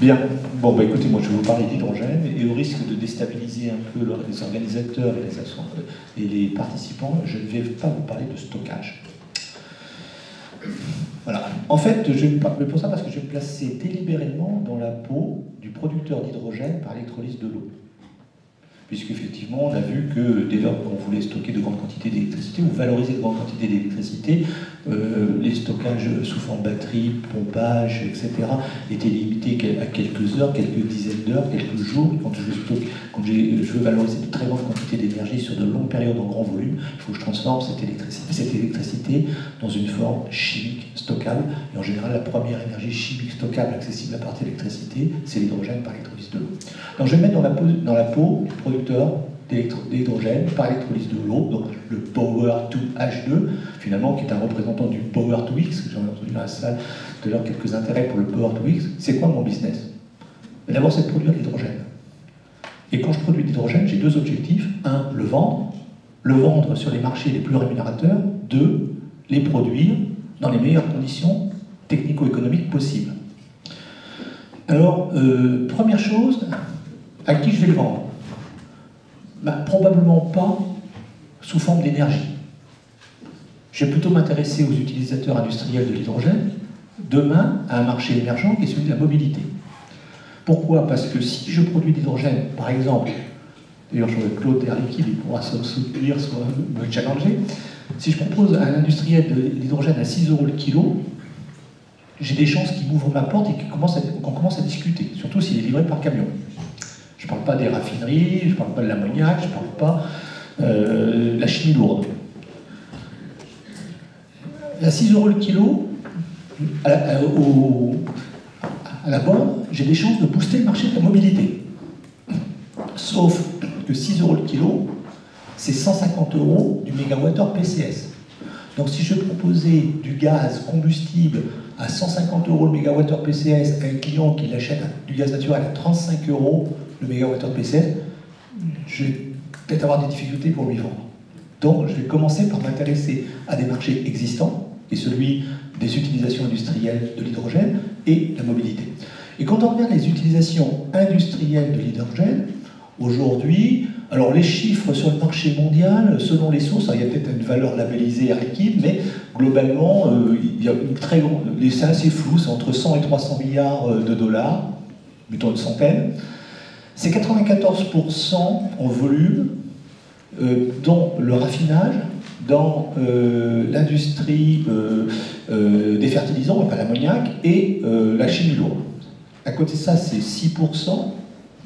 Bien, bon bah écoutez, moi je vais vous parler d'hydrogène et au risque de déstabiliser un peu les organisateurs et les participants, je ne vais pas vous parler de stockage. Voilà. En fait, je vais me pour ça parce que je vais me placer délibérément dans la peau du producteur d'hydrogène par électrolyse de l'eau. Puisqu'effectivement, on a vu que dès lors qu'on voulait stocker de grandes quantités d'électricité ou valoriser de grandes quantités d'électricité, les stockages sous forme batterie, pompage, etc. étaient limités à quelques heures, quelques dizaines d'heures, quelques jours. Quand je veux valoriser de très grandes quantités d'énergie sur de longues périodes en grand volume, il faut que je transforme cette électricité dans une forme chimique stockable. Et en général, la première énergie chimique stockable accessible à partir d'électricité, c'est l'hydrogène par électrolyse de l'eau. Donc je vais me mettre dans la peau du producteur d'hydrogène par électrolyse de l'eau, donc le Power-to-H2, finalement, qui est un représentant du Power-to-X, que j'en ai entendu dans la salle tout à l'heure quelques intérêts pour le Power-to-X. C'est quoi mon business? D'abord, c'est de produire de l'hydrogène. Et quand je produis de l'hydrogène, j'ai deux objectifs. Un, le vendre sur les marchés les plus rémunérateurs. Deux, les produire dans les meilleures conditions technico-économiques possibles. Alors, première chose, à qui je vais le vendre? Probablement pas sous forme d'énergie. Je vais plutôt m'intéresser aux utilisateurs industriels de l'hydrogène, demain à un marché émergent qui est celui de la mobilité. Pourquoi? Parce que si je produis de l'hydrogène, par exemple, d'ailleurs je vois Claude Air Liquide, il pourra se soutenir, soit me challenger, si je propose à un industriel de l'hydrogène à 6 € le kilo, j'ai des chances qu'il m'ouvre ma porte et qu'on commence à discuter, surtout s'il est livré par camion. Je ne parle pas des raffineries, je ne parle pas de l'ammoniac, je ne parle pas de la chimie lourde. À 6 € le kilo, à la borne, j'ai des chances de booster le marché de la mobilité. Sauf que 6 € le kilo, c'est 150 € du mégawattheure PCS. Donc si je proposais du gaz combustible à 150 € le mégawattheure PCS à un client qui l'achète du gaz naturel à 35 € le mégawattheure PCS, je vais peut-être avoir des difficultés pour lui vendre. Donc je vais commencer par m'intéresser à des marchés existants, et celui des utilisations industrielles de l'hydrogène et la mobilité. Et quand on regarde les utilisations industrielles de l'hydrogène, aujourd'hui, alors les chiffres sur le marché mondial, selon les sources, il y a peut-être une valeur labellisée Air Liquide, mais globalement, il y a une très grande, c'est assez flou, c'est entre 100 et 300 milliards de dollars, mettons une centaine. C'est 94% en volume, dans le raffinage, dans l'industrie des fertilisants, enfin l'ammoniac, et la chimie lourde. À côté de ça, c'est 6%,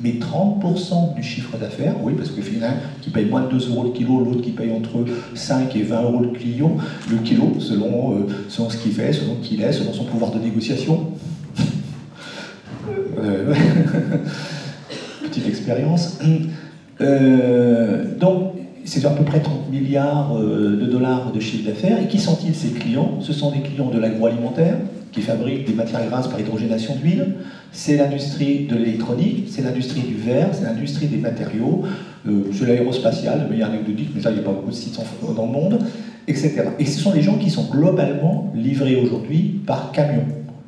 mais 30% du chiffre d'affaires, oui, parce qu'il y en a un qui paye moins de 2 € le kilo, l'autre qui paye entre 5 et 20 € le kilo, selon ce qu'il fait, selon qui il est, selon son pouvoir de négociation. Petite expérience. Donc, c'est à peu près 30 milliards de dollars de chiffre d'affaires. Et qui sont-ils, ces clients? Ce sont des clients de l'agroalimentaire, qui fabriquent des matières grasses par hydrogénation d'huile. C'est l'industrie de l'électronique, c'est l'industrie du verre, c'est l'industrie des matériaux, c'est l'aérospatiale, de manière anecdotique, mais ça, il n'y a pas beaucoup de sites dans le monde, etc. Et ce sont des gens qui sont globalement livrés aujourd'hui par camion,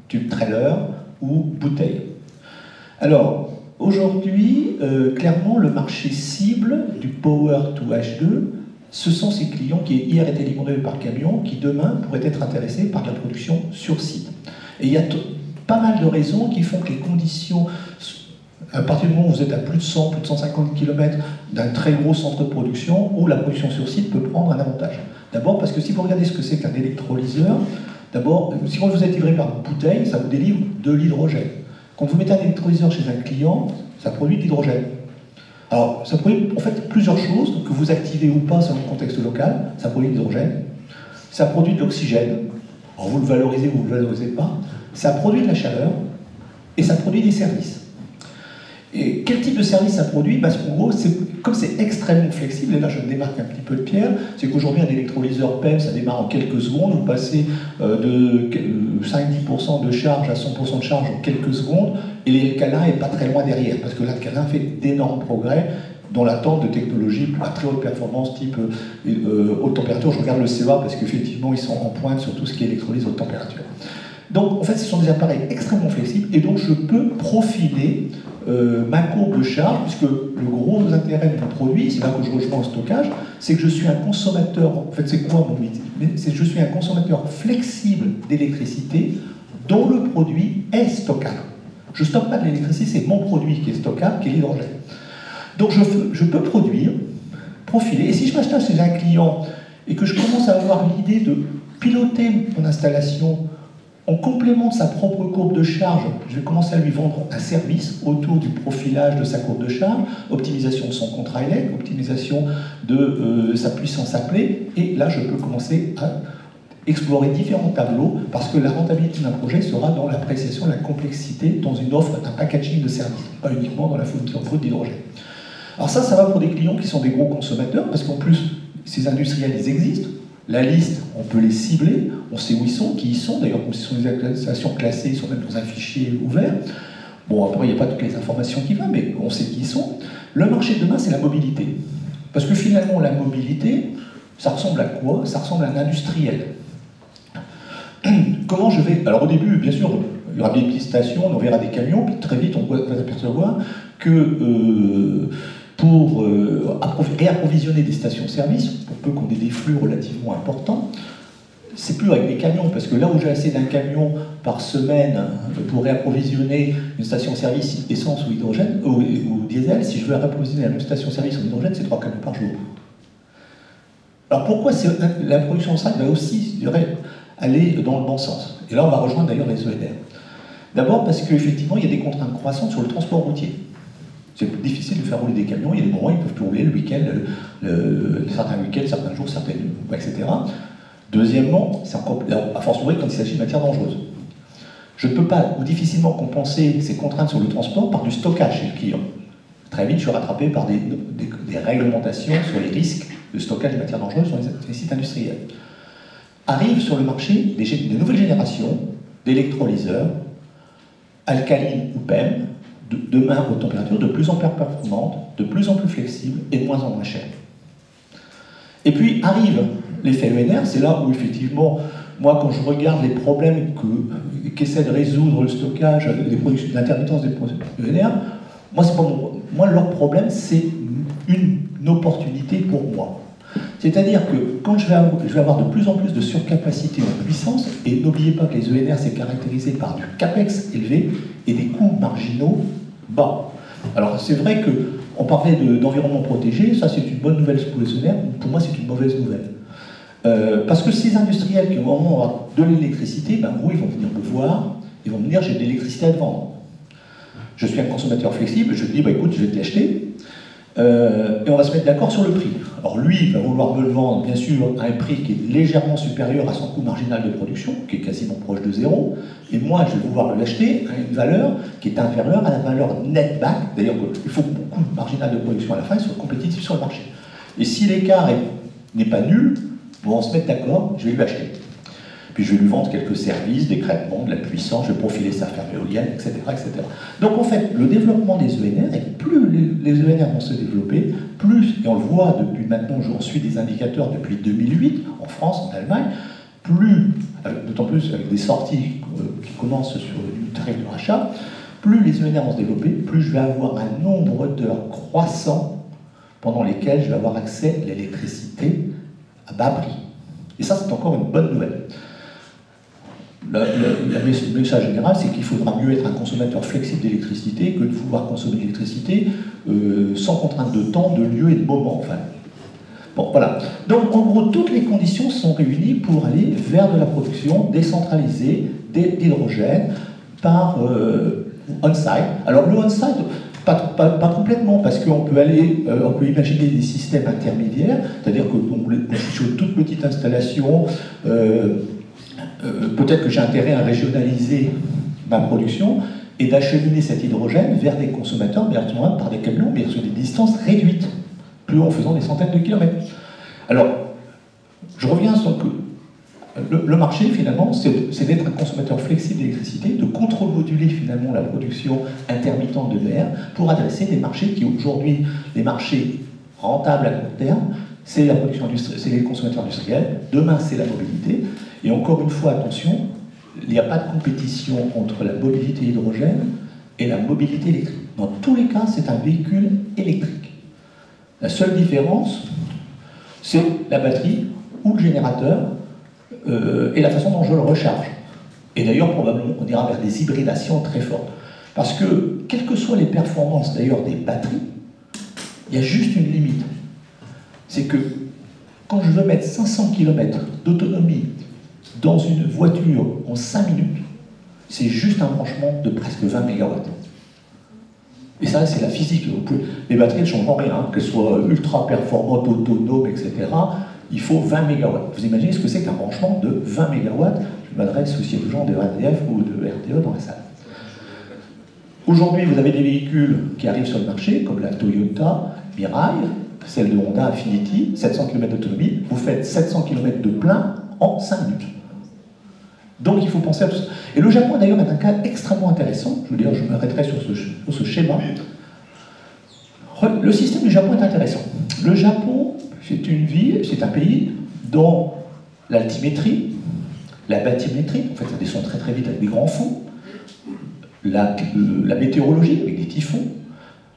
tube trailer ou bouteille. Alors, aujourd'hui, clairement, le marché cible du Power-to-H2, ce sont ces clients qui hier étaient livrés par camion, qui demain pourraient être intéressés par la production sur site. Et il y a pas mal de raisons qui font que les conditions, à partir du moment où vous êtes à plus de 100, plus de 150 km d'un très gros centre de production, où la production sur site peut prendre un avantage. D'abord parce que si vous regardez ce que c'est qu'un électrolyseur, d'abord, si vous êtes livré par bouteille, ça vous délivre de l'hydrogène. Quand vous mettez un électrolyseur chez un client, ça produit de l'hydrogène. Alors, ça produit en fait plusieurs choses, que vous activez ou pas selon le contexte local. Ça produit de l'hydrogène, ça produit de l'oxygène. Alors, vous le valorisez ou vous ne le valorisez pas. Ça produit de la chaleur et ça produit des services. Et quel type de service ça produit? Parce qu'en gros, comme c'est extrêmement flexible, et là je me démarque un petit peu de Pierre, c'est qu'aujourd'hui un électrolyseur PEM, ça démarre en quelques secondes, vous passez de 5-10% de charge à 100% de charge en quelques secondes, et l'Alcalin n'est pas très loin derrière, parce que l'Alcalin fait d'énormes progrès dans l'attente de technologies à très haute performance, type haute température. Je regarde le CEA parce qu'effectivement ils sont en pointe sur tout ce qui est électrolyse haute température. Donc, en fait, ce sont des appareils extrêmement flexibles et donc je peux profiler ma courbe de charge, puisque le gros intérêt de mon produit, c'est là que je rejoins le stockage, c'est que je suis un consommateur, en fait, c'est quoi mon métier? C'est que je suis un consommateur flexible d'électricité dont le produit est stockable. Je ne stocke pas de l'électricité, c'est mon produit qui est stockable, qui est l'hydrogène. Donc, je peux produire, profiler, et si je m'achète chez un client et que je commence à avoir l'idée de piloter mon installation en complément de sa propre courbe de charge, je vais commencer à lui vendre un service autour du profilage de sa courbe de charge, optimisation de son contrat élect, optimisation de sa puissance appelée, et là je peux commencer à explorer différents tableaux, parce que la rentabilité d'un projet sera dans l'appréciation de la complexité dans une offre, un packaging de services, pas uniquement dans la fourniture brute d'hydrogène. Alors ça va pour des clients qui sont des gros consommateurs, parce qu'en plus, ces industriels, ils existent. La liste, on peut les cibler, on sait où ils sont, qui ils sont. D'ailleurs, comme ce sont des installations classées, ils sont même dans un fichier ouvert. Bon, après, il n'y a pas toutes les informations qui vont, mais on sait qui ils sont. Le marché de demain, c'est la mobilité. Parce que finalement, la mobilité, ça ressemble à quoi? Ça ressemble à un industriel. Comment je vais... Alors au début, bien sûr, il y aura des petites stations, on verra des camions, puis très vite, on va s'apercevoir que... pour réapprovisionner des stations-service, pour peu qu'on ait des flux relativement importants, c'est plus avec des camions, parce que là où j'ai assez d'un camion par semaine pour réapprovisionner une station-service essence ou hydrogène, ou diesel, si je veux réapprovisionner une station-service en hydrogène, c'est 3 camions par jour. Alors pourquoi la production de ça va aussi, je dirais, aller dans le bon sens? Et là, on va rejoindre d'ailleurs les ENR. D'abord parce qu'effectivement, il y a des contraintes croissantes sur le transport routier. C'est difficile de faire rouler des camions, il y a des moments où ils peuvent plus rouler le week-end, certains week-ends, certains jours, etc. Deuxièmement, c'est encore, à force quand il s'agit de matières dangereuses. Je ne peux pas ou difficilement compenser ces contraintes sur le transport par du stockage chez le client. Très vite, je suis rattrapé par des réglementations sur les risques de stockage de matières dangereuses sur les sites industriels. Arrivent sur le marché de nouvelles générations d'électrolyseurs, alcalines ou PEM, demain aux températures de plus en plus performantes, de plus en plus flexibles et de moins en moins chères. Et puis arrive l'effet ENR, c'est là où effectivement, moi quand je regarde les problèmes qu'essaie de résoudre le stockage, l'intermittence des produits ENR, moi leur problème c'est une opportunité pour moi. C'est-à-dire que quand je vais avoir de plus en plus de surcapacité en puissance, et n'oubliez pas que les ENR c'est caractérisé par du capex élevé et des coûts marginaux bas. Alors c'est vrai qu'on parlait d'environnement protégé, ça c'est une bonne nouvelle pour les ENR, pour moi c'est une mauvaise nouvelle. Parce que ces industriels qui au moment de l'électricité, ben gros, ils vont venir me voir, ils vont me dire j'ai de l'électricité à te vendre. Je suis un consommateur flexible, je lui dis bah écoute je vais te l'acheter, et on va se mettre d'accord sur le prix. Alors lui, il va vouloir me le vendre, bien sûr, à un prix qui est légèrement supérieur à son coût marginal de production, qui est quasiment proche de zéro, et moi, je vais vouloir l'acheter à une valeur qui est inférieure à la valeur net back, d'ailleurs, il faut que mon coût marginal de production à la fin soit compétitif sur le marché. Et si l'écart n'est pas nul, on va se mettre d'accord, je vais lui acheter. Puis je vais lui vendre quelques services, des traitements, de la puissance, je vais profiler sa ferme éolienne, etc., etc. Donc en fait, le développement des ENR, et plus les ENR vont se développer, plus, et on le voit depuis maintenant, on suit des indicateurs depuis 2008, en France, en Allemagne, plus, d'autant plus avec des sorties qui commencent sur une tarif de rachat, plus les ENR vont se développer, plus je vais avoir un nombre d'heures croissant pendant lesquelles je vais avoir accès à l'électricité à bas prix. Et ça, c'est encore une bonne nouvelle. Le message général, c'est qu'il faudra mieux être un consommateur flexible d'électricité que de pouvoir consommer l'électricité sans contrainte de temps, de lieu et de moment. Enfin, bon, voilà. Donc, en gros, toutes les conditions sont réunies pour aller vers de la production décentralisée d'hydrogène par on-site. Alors, le on-site, pas complètement, parce qu'on peut on peut imaginer des systèmes intermédiaires, c'est-à-dire que je suis sur une toute petite installation. Peut-être que j'ai intérêt à régionaliser ma production et d'acheminer cet hydrogène vers des consommateurs, mais par des camions, mais sur des distances réduites, plus en faisant des centaines de kilomètres. Alors, je reviens sur que le marché, finalement, c'est d'être un consommateur flexible d'électricité, de contre-moduler finalement la production intermittente de l'air pour adresser des marchés qui aujourd'hui, les marchés rentables à court terme, c'est la production industrielle, c'est les consommateurs industriels, demain c'est la mobilité. Et encore une fois, attention, il n'y a pas de compétition entre la mobilité hydrogène et la mobilité électrique. Dans tous les cas, c'est un véhicule électrique. La seule différence, c'est la batterie ou le générateur et la façon dont je le recharge. Et d'ailleurs, probablement, on ira vers des hybridations très fortes. Parce que, quelles que soient les performances d'ailleurs des batteries, il y a juste une limite. C'est que quand je veux mettre 500 km d'autonomie dans une voiture en 5 minutes, c'est juste un branchement de presque 20 MW. Et ça, c'est la physique. Les batteries ne changeront rien, hein, qu'elles soient ultra performantes, autonomes, etc. Il faut 20 MW. Vous imaginez ce que c'est qu'un branchement de 20 MW? Je m'adresse aussi aux gens de RDF ou de RTE dans la salle. Aujourd'hui, vous avez des véhicules qui arrivent sur le marché, comme la Toyota Mirai, celle de Honda Infiniti, 700 km d'autonomie. Vous faites 700 km de plein en 5 minutes. Donc il faut penser à tout ça. Et le Japon, d'ailleurs, est un cas extrêmement intéressant. Je veux dire, je m'arrêterai sur ce schéma. Le système du Japon est intéressant. Le Japon, c'est une ville, c'est un pays dont l'altimétrie, la bathymétrie, en fait ça descend très très vite avec des grands fonds, la météorologie avec des typhons,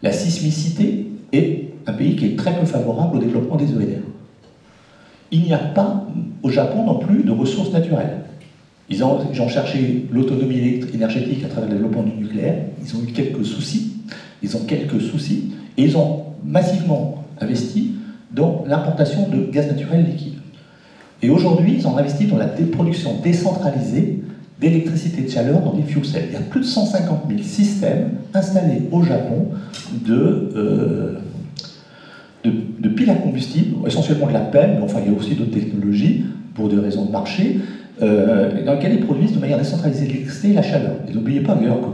la sismicité, et un pays qui est très peu favorable au développement des ENR. Il n'y a pas au Japon non plus de ressources naturelles. Ils ont cherché l'autonomie énergétique à travers le développement du nucléaire, ils ont eu quelques soucis, et ils ont massivement investi dans l'importation de gaz naturel liquide. Et aujourd'hui, ils ont investi dans la production décentralisée d'électricité et de chaleur dans des fuel cells. Il y a plus de 150 000 systèmes installés au Japon de piles à combustible, essentiellement de la pelle, mais enfin il y a aussi d'autres technologies pour des raisons de marché, dans lesquelles ils produisent de manière décentralisée l'électricité et la chaleur. Et n'oubliez pas d'ailleurs que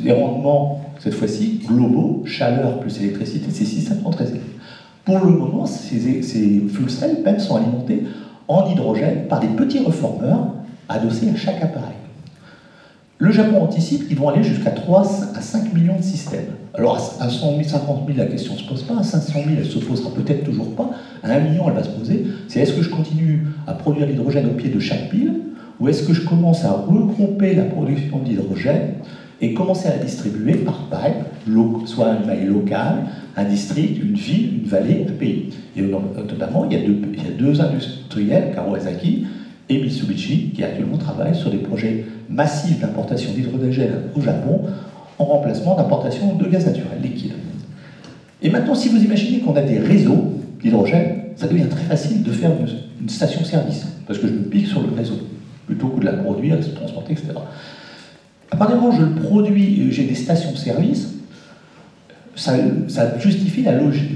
les rendements, cette fois-ci, globaux, chaleur plus électricité, ces systèmes sont très élevés. Pour le moment, ces fuel cells même sont alimentés en hydrogène par des petits reformeurs adossés à chaque appareil. Le Japon anticipe qu'ils vont aller jusqu'à 3 à 5 millions de systèmes. Alors à 100 000, 50 000, la question ne se pose pas, à 500 000, elle ne se posera peut-être toujours pas, à 1 million, elle va se poser, c'est est-ce que je continue à produire l'hydrogène au pied de chaque pile, ou est-ce que je commence à regrouper la production d'hydrogène et commencer à la distribuer par pipe, soit un mail local, un district, une ville, une vallée, un pays. Et notamment, il y a deux industriels, Kawasaki et Mitsubishi, qui actuellement travaillent sur des projets massifs d'importation d'hydrogène au Japon en remplacement d'importation de gaz naturel liquide. Et maintenant, si vous imaginez qu'on a des réseaux d'hydrogène, ça devient très facile de faire une station-service, parce que je me pique sur le réseau, plutôt que de la produire, de se transporter, etc. À partir du moment où je le produis et j'ai des stations-service, ça justifie la logique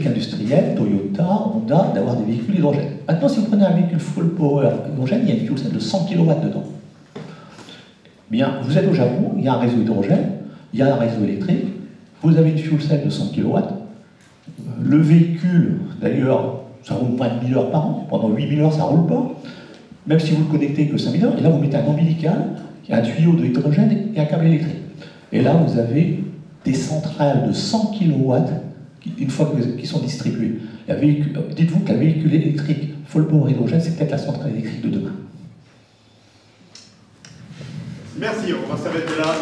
industrielle, Toyota, Honda, d'avoir des véhicules hydrogène. Maintenant, si vous prenez un véhicule full power hydrogène, il y a une fuel cell de 100 kW dedans. Bien, vous êtes au Japon, il y a un réseau hydrogène, il y a un réseau électrique, vous avez une fuel cell de 100 kW. Le véhicule, d'ailleurs, ça roule moins de 1000 heures par an, pendant 8000 heures, ça ne roule pas, même si vous le connectez que 5000 heures, et là vous mettez un ombilical, un tuyau d'hydrogène et un câble électrique. Et là, vous avez des centrales de 100 kW une fois qui sont distribuées. Dites-vous qu'un véhicule électrique full power hydrogène, c'est peut-être la centrale électrique de demain. Merci, on va s'arrêter là.